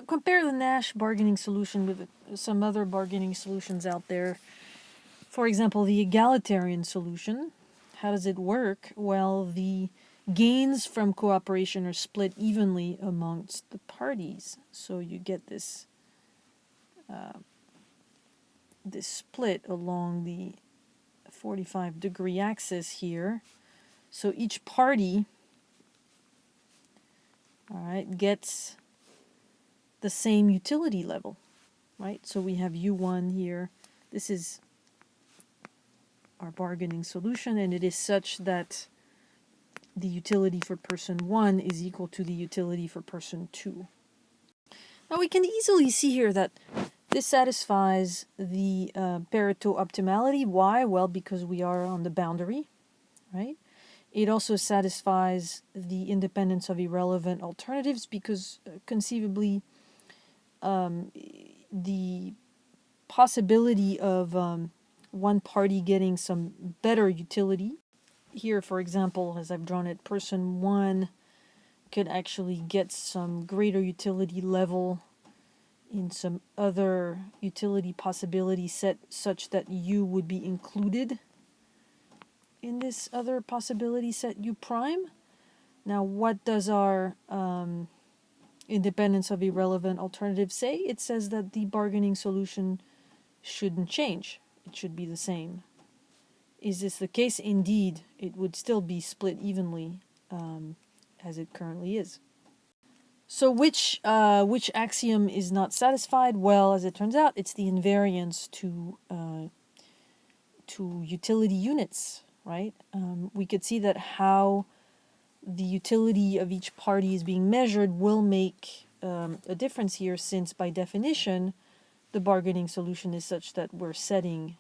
Compare the Nash bargaining solution with some other bargaining solutions out there. For example, the egalitarian solution. How does it work? Well, the gains from cooperation are split evenly amongst the parties. So you get this this split along the 45-degree axis here. So each party, all right, gets the same utility level, right? So we have U1 here. This is our bargaining solution, and it is such that the utility for person 1 is equal to the utility for person 2. Now we can easily see here that this satisfies the Pareto optimality. Why? Well, because we are on the boundary, right? It also satisfies the independence of irrelevant alternatives because conceivably the possibility of one party getting some better utility. Here, for example, as I've drawn it, person 1 could actually get some greater utility level in some other utility possibility set such that U would be included in this other possibility set U prime. Now, what does our independence of irrelevant alternative say? It says that the bargaining solution shouldn't change. It should be the same. Is this the case? Indeed, it would still be split evenly as it currently is. So which axiom is not satisfied? Well, as it turns out, it's the invariance to utility units, right? We could see that how the utility of each party is being measured will make a difference here, since by definition the bargaining solution is such that we're setting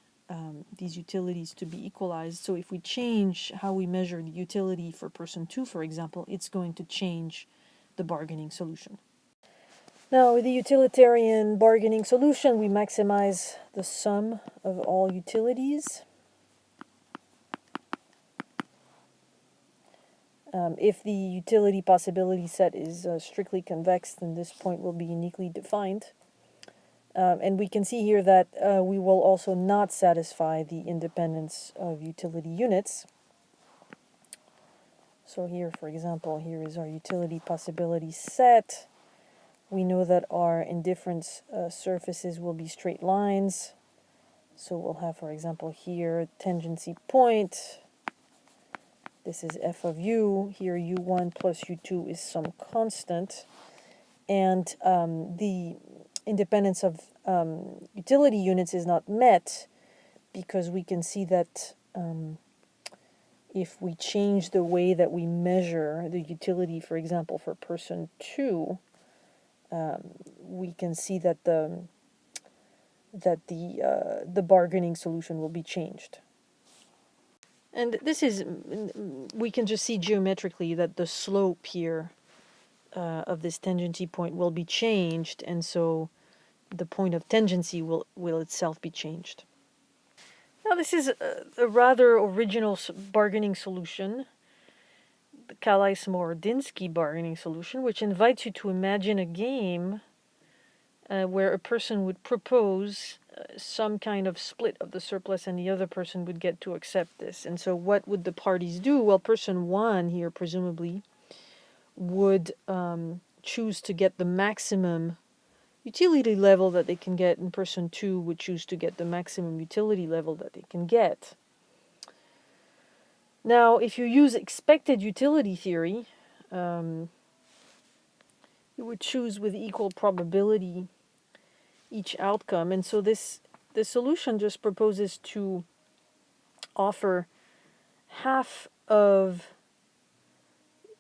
these utilities to be equalized. So if we change how we measure the utility for person 2, for example, it's going to change the bargaining solution. Now, with the utilitarian bargaining solution, we maximize the sum of all utilities. If the utility possibility set is strictly convex, then this point will be uniquely defined. And we can see here that we will also not satisfy the independence of utility units. So here, for example, here is our utility possibility set. We know that our indifference surfaces will be straight lines. So we'll have, for example, here tangency point. This is f of u. Here u1 plus u2 is some constant. And the independence of utility units is not met because we can see that if we change the way that we measure the utility, for example, for person 2, we can see that the bargaining solution will be changed. And this is, we can just see geometrically that the slope here of this tangency point will be changed, and so the point of tangency will itself be changed. Now this is a rather original bargaining solution, the Kalai-Smorodinsky bargaining solution, which invites you to imagine a game where a person would propose some kind of split of the surplus and the other person would get to accept this. And so what would the parties do? Well, person 1 here presumably would choose to get the maximum utility level that they can get, and person 2 would choose to get the maximum utility level that they can get. Now, if you use expected utility theory, you would choose with equal probability each outcome, and so the solution just proposes to offer half of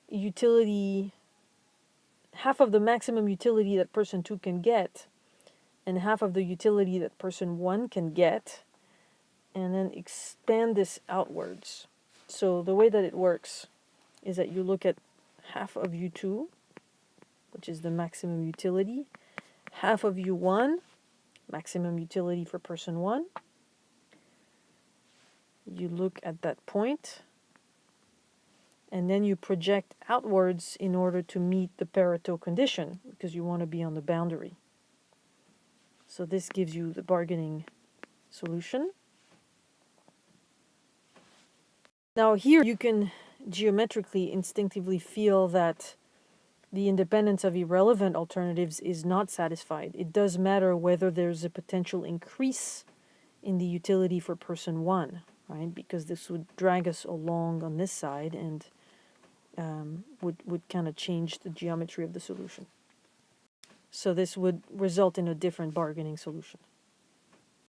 utility, half of the maximum utility that person 2 can get, and half of the utility that person 1 can get, and then expand this outwards. So the way that it works is that you look at half of U2, which is the maximum utility, half of U1, maximum utility for person 1. You look at that point, and then you project outwards in order to meet the Pareto condition, because you want to be on the boundary. So this gives you the bargaining solution. Now here you can geometrically instinctively feel that the independence of irrelevant alternatives is not satisfied. It does matter whether there's a potential increase in the utility for person 1, right? Because this would drag us along on this side and would kind of change the geometry of the solution. So this would result in a different bargaining solution.